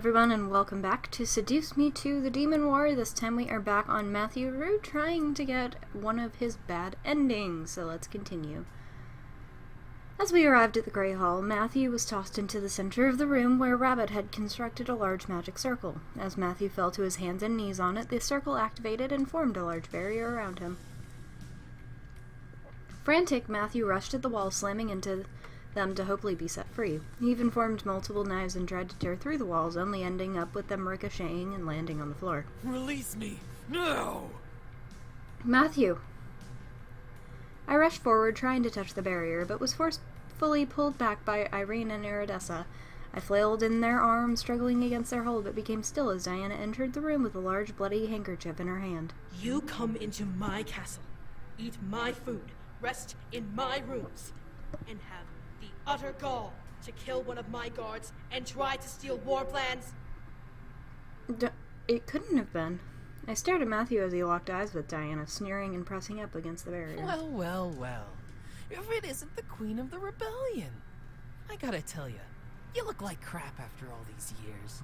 everyone, and welcome back to Seduce Me to the Demon War. This time we are back on Matthew Root trying to get one of his bad endings, so let's continue. As we arrived at the Grey Hall, Matthew was tossed into the center of the room where Rabbit had constructed a large magic circle. As Matthew fell to his hands and knees on it, the circle activated and formed a large barrier around him. Frantic, Matthew rushed at the wall, slamming into them to hopefully be set free. He even formed multiple knives and tried to tear through the walls, only ending up with them ricocheting and landing on the floor. Release me! No! Matthew! I rushed forward, trying to touch the barrier, but was forcefully pulled back by Irene and Iridessa. I flailed in their arms, struggling against their hold, but became still as Diana entered the room with a large bloody handkerchief in her hand. You come into my castle, eat my food, rest in my rooms, and have the utter gall to kill one of my guards and try to steal war plans? It couldn't have been. I stared at Matthew as he locked eyes with Diana, sneering and pressing up against the barrier. Well. If it isn't the Queen of the Rebellion. I gotta tell you, you look like crap after all these years.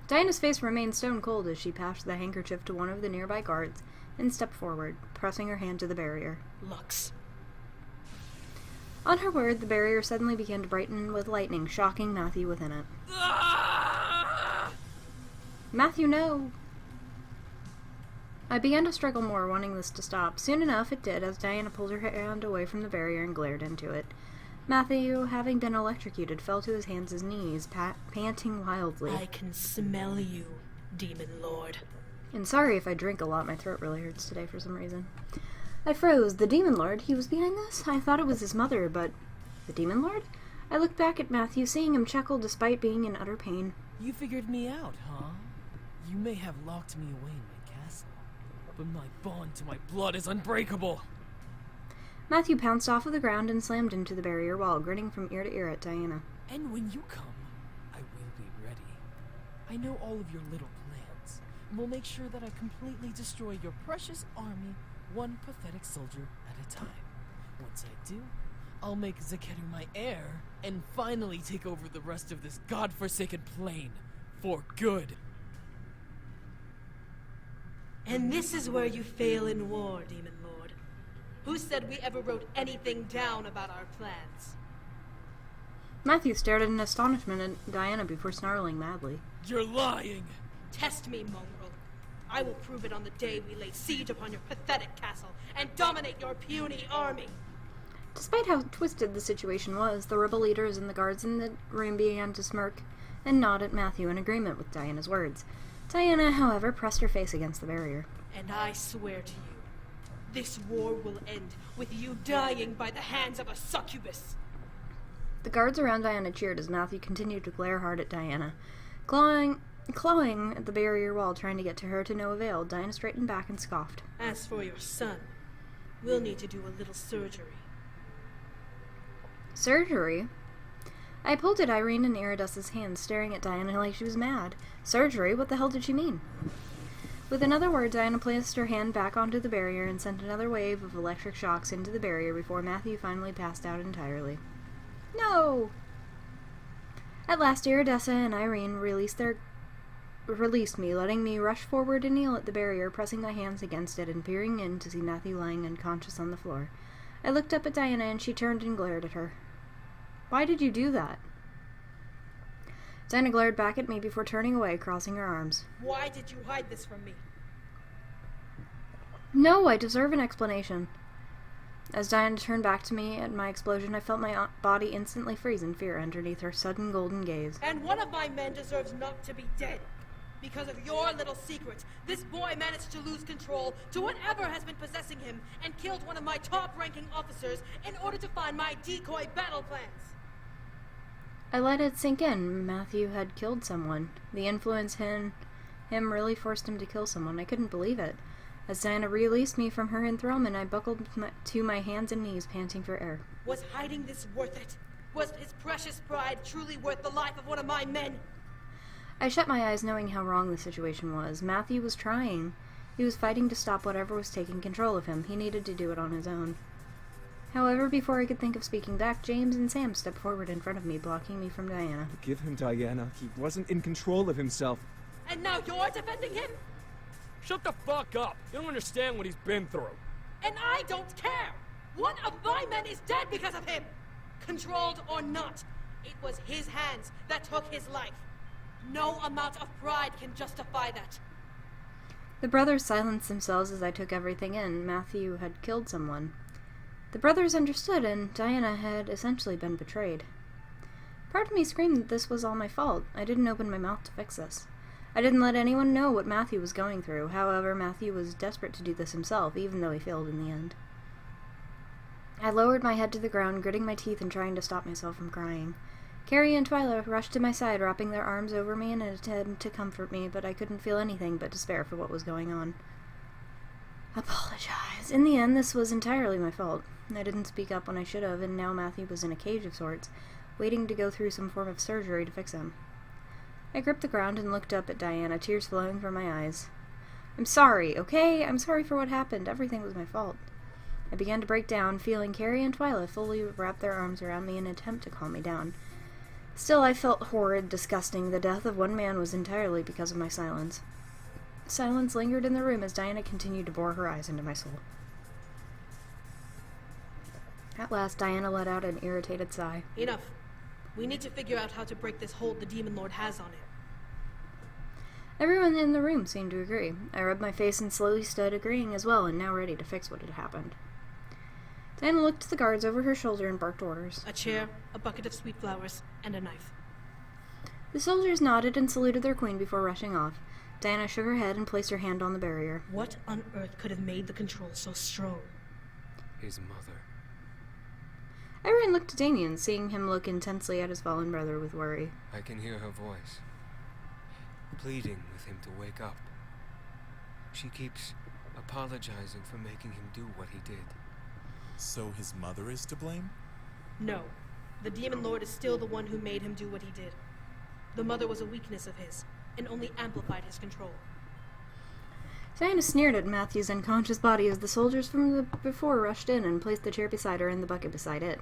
Diana's face remained stone cold as she passed the handkerchief to one of the nearby guards and stepped forward, pressing her hand to the barrier. Lux. On her word, the barrier suddenly began to brighten with lightning, shocking Matthew within it. Matthew, no! I began to struggle more, wanting this to stop. Soon enough, it did, as Diana pulled her hand away from the barrier and glared into it. Matthew, having been electrocuted, fell to his hands and knees, panting wildly. I can smell you, Demon Lord. And sorry if I drink a lot, my throat really hurts today for some reason. I froze. The Demon Lord? He was behind this? I thought it was his mother, but... The Demon Lord? I looked back at Matthew, seeing him chuckle despite being in utter pain. You figured me out, huh? You may have locked me away in my castle, but my bond to my blood is unbreakable. Matthew pounced off of the ground and slammed into the barrier wall, grinning from ear to ear at Diana. And when you come, I will be ready. I know all of your little plans, and will make sure that I completely destroy your precious army, one pathetic soldier at a time. Once I do, I'll make Zakeru my heir, and finally take over the rest of this godforsaken plane, for good. And this is where you fail in war, Demon Lord. Who said we ever wrote anything down about our plans? Matthew stared in astonishment at Diana before snarling madly. You're lying! Test me, mongrel. I will prove it on the day we lay siege upon your pathetic castle and dominate your puny army. Despite how twisted the situation was, the rebel leaders and the guards in the room began to smirk and nod at Matthew in agreement with Diana's words. Diana, however, pressed her face against the barrier. And I swear to you, this war will end with you dying by the hands of a succubus. The guards around Diana cheered as Matthew continued to glare hard at Diana. Clawing at the barrier wall, trying to get to her to no avail, Diana straightened back and scoffed. As for your son, we'll need to do a little surgery. Surgery? I pulled at Irene and Iridessa's hands, staring at Diana like she was mad. Surgery? What the hell did she mean? With another word, Diana placed her hand back onto the barrier and sent another wave of electric shocks into the barrier before Matthew finally passed out entirely. No! At last, Iridessa and Irene released me, letting me rush forward and kneel at the barrier, pressing my hands against it and peering in to see Matthew lying unconscious on the floor. I looked up at Diana and she turned and glared at her. Why did you do that? Diana glared back at me before turning away, crossing her arms. Why did you hide this from me? No, I deserve an explanation. As Diana turned back to me at my explosion, I felt my body instantly freeze in fear underneath her sudden golden gaze. And one of my men deserves not to be dead. Because of your little secret, this boy managed to lose control to whatever has been possessing him and killed one of my top-ranking officers in order to find my decoy battle plans. I let it sink in. Matthew had killed someone. The influence in him really forced him to kill someone. I couldn't believe it. As Diana released me from her enthrallment, I buckled to my hands and knees, panting for air. Was hiding this worth it? Was his precious pride truly worth the life of one of my men? I shut my eyes, knowing how wrong the situation was. Matthew was trying. He was fighting to stop whatever was taking control of him. He needed to do it on his own. However, before I could think of speaking back, James and Sam stepped forward in front of me, blocking me from Diana. Forgive him, Diana. He wasn't in control of himself. And now you're defending him? Shut the fuck up! You don't understand what he's been through. And I don't care! One of my men is dead because of him! Controlled or not, it was his hands that took his life. No amount of pride can justify that. The brothers silenced themselves as I took everything in. Matthew had killed someone. The brothers understood, and Diana had essentially been betrayed. Part of me screamed that this was all my fault. I didn't open my mouth to fix this. I didn't let anyone know what Matthew was going through. However, Matthew was desperate to do this himself, even though he failed in the end. I lowered my head to the ground, gritting my teeth and trying to stop myself from crying. Carrie and Twyla rushed to my side, wrapping their arms over me in an attempt to comfort me, but I couldn't feel anything but despair for what was going on. Apologize. In the end, this was entirely my fault. I didn't speak up when I should have, and now Matthew was in a cage of sorts, waiting to go through some form of surgery to fix him. I gripped the ground and looked up at Diana, tears flowing from my eyes. I'm sorry, okay? I'm sorry for what happened. Everything was my fault. I began to break down, feeling Carrie and Twyla fully wrap their arms around me in an attempt to calm me down. Still, I felt horrid, disgusting. The death of one man was entirely because of my silence. Silence lingered in the room as Diana continued to bore her eyes into my soul. At last, Diana let out an irritated sigh. Enough. We need to figure out how to break this hold the Demon Lord has on it. Everyone in the room seemed to agree. I rubbed my face and slowly stood, agreeing as well, and now ready to fix what had happened. Diana looked at the guards over her shoulder and barked orders. A chair, a bucket of sweet flowers, and a knife. The soldiers nodded and saluted their queen before rushing off. Diana shook her head and placed her hand on the barrier. What on earth could have made the control so strong? His mother. Irene looked at Damien, seeing him look intensely at his fallen brother with worry. I can hear her voice, pleading with him to wake up. She keeps apologizing for making him do what he did. So his mother is to blame? No. The Demon Lord is still the one who made him do what he did. The mother was a weakness of his, and only amplified his control. Diana sneered at Matthew's unconscious body as the soldiers from the before rushed in and placed the chair beside her and the bucket beside it.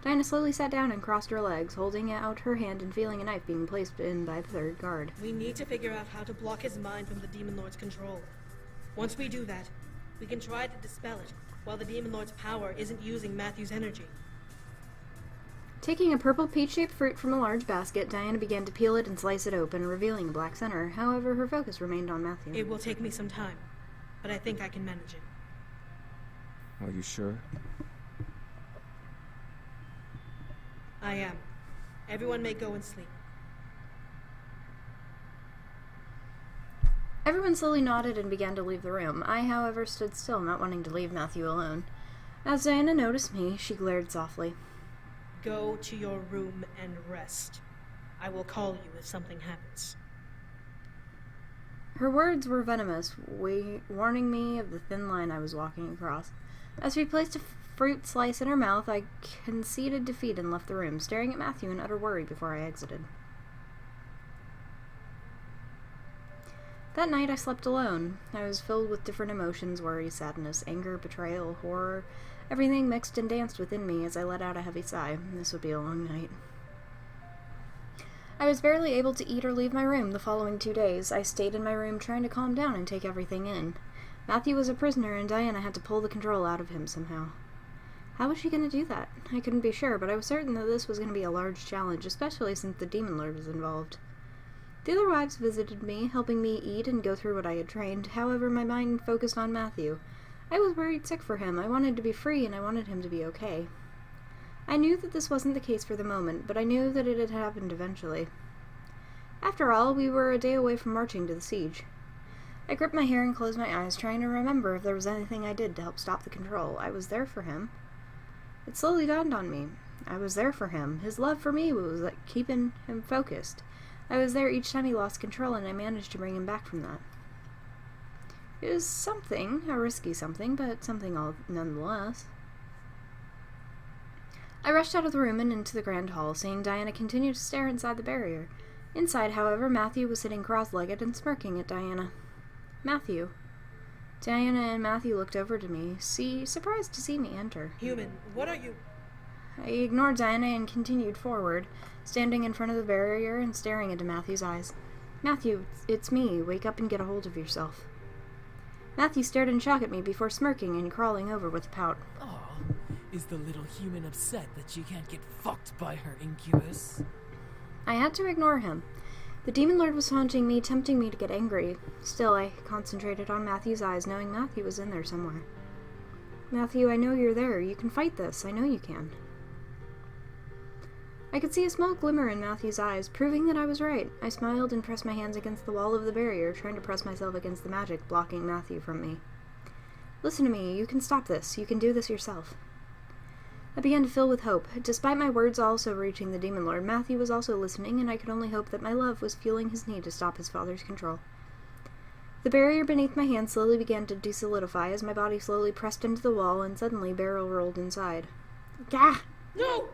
Diana slowly sat down and crossed her legs, holding out her hand and feeling a knife being placed in by the third guard. We need to figure out how to block his mind from the Demon Lord's control. Once we do that, we can try to dispel it, while the Demon Lord's power isn't using Matthew's energy. Taking a purple peach-shaped fruit from a large basket, Diana began to peel it and slice it open, revealing a black center. However, her focus remained on Matthew. It will take me some time, but I think I can manage it. Are you sure? I am. Everyone may go and sleep. Everyone slowly nodded and began to leave the room. I, however, stood still, not wanting to leave Matthew alone. As Diana noticed me, she glared softly. Go to your room and rest. I will call you if something happens. Her words were venomous, warning me of the thin line I was walking across. As she placed a fruit slice in her mouth, I conceded defeat and left the room, staring at Matthew in utter worry before I exited. That night I slept alone. I was filled with different emotions, worry, sadness, anger, betrayal, horror. Everything mixed and danced within me as I let out a heavy sigh. This would be a long night. I was barely able to eat or leave my room the following 2 days. I stayed in my room trying to calm down and take everything in. Matthew was a prisoner and Diana had to pull the control out of him somehow. How was she going to do that? I couldn't be sure, but I was certain that this was going to be a large challenge, especially since the Demon Lord was involved. The other wives visited me, helping me eat and go through what I had trained. However, my mind focused on Matthew. I was worried sick for him. I wanted to be free, and I wanted him to be okay. I knew that this wasn't the case for the moment, but I knew that it had happened eventually. After all, we were a day away from marching to the siege. I gripped my hair and closed my eyes, trying to remember if there was anything I did to help stop the control. I was there for him. It slowly dawned on me. I was there for him. His love for me was like keeping him focused. I was there each time he lost control, and I managed to bring him back from that. It was something, a risky something, but something all nonetheless. I rushed out of the room and into the grand hall, seeing Diana continue to stare inside the barrier. Inside, however, Matthew was sitting cross-legged and smirking at Diana. Matthew. Diana and Matthew looked over to me, surprised to see me enter. Human, what are you? I ignored Diana and continued forward, standing in front of the barrier and staring into Matthew's eyes. Matthew, it's me. Wake up and get a hold of yourself. Matthew stared in shock at me before smirking and crawling over with a pout. Aw, is the little human upset that she can't get fucked by her incubus? I had to ignore him. The Demon Lord was taunting me, tempting me to get angry. Still, I concentrated on Matthew's eyes, knowing Matthew was in there somewhere. Matthew, I know you're there. You can fight this. I know you can. I could see a small glimmer in Matthew's eyes, proving that I was right. I smiled and pressed my hands against the wall of the barrier, trying to press myself against the magic, blocking Matthew from me. Listen to me. You can stop this. You can do this yourself. I began to fill with hope. Despite my words also reaching the Demon Lord, Matthew was also listening, and I could only hope that my love was fueling his need to stop his father's control. The barrier beneath my hand slowly began to desolidify as my body slowly pressed into the wall and suddenly barrel rolled inside. Gah! No!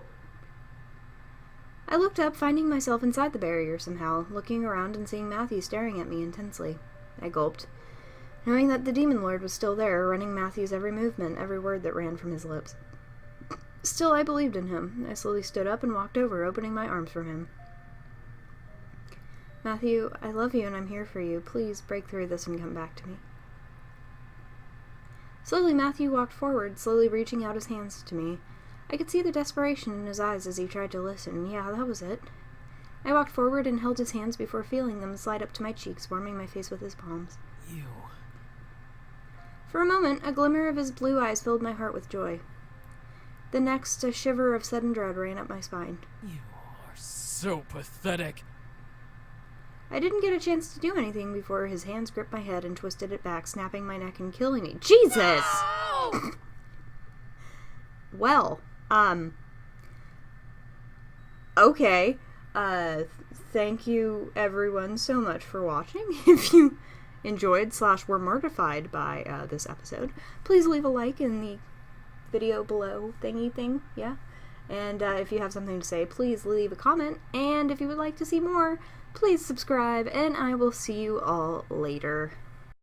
I looked up, finding myself inside the barrier somehow, looking around and seeing Matthew staring at me intensely. I gulped, knowing that the Demon Lord was still there, running Matthew's every movement, every word that ran from his lips. Still, I believed in him. I slowly stood up and walked over, opening my arms for him. Matthew, I love you and I'm here for you. Please break through this and come back to me. Slowly, Matthew walked forward, slowly reaching out his hands to me. I could see the desperation in his eyes as he tried to listen. Yeah, that was it. I walked forward and held his hands before feeling them slide up to my cheeks, warming my face with his palms. You. For a moment, a glimmer of his blue eyes filled my heart with joy. The next, a shiver of sudden dread ran up my spine. You are so pathetic. I didn't get a chance to do anything before his hands gripped my head and twisted it back, snapping my neck and killing me. Jesus! No! Well, okay. Thank you everyone so much for watching. If you enjoyed / were mortified by this episode, please leave a like in the video below thingy thing, yeah? And if you have something to say, please leave a comment. And if you would like to see more, please subscribe, and I will see you all later.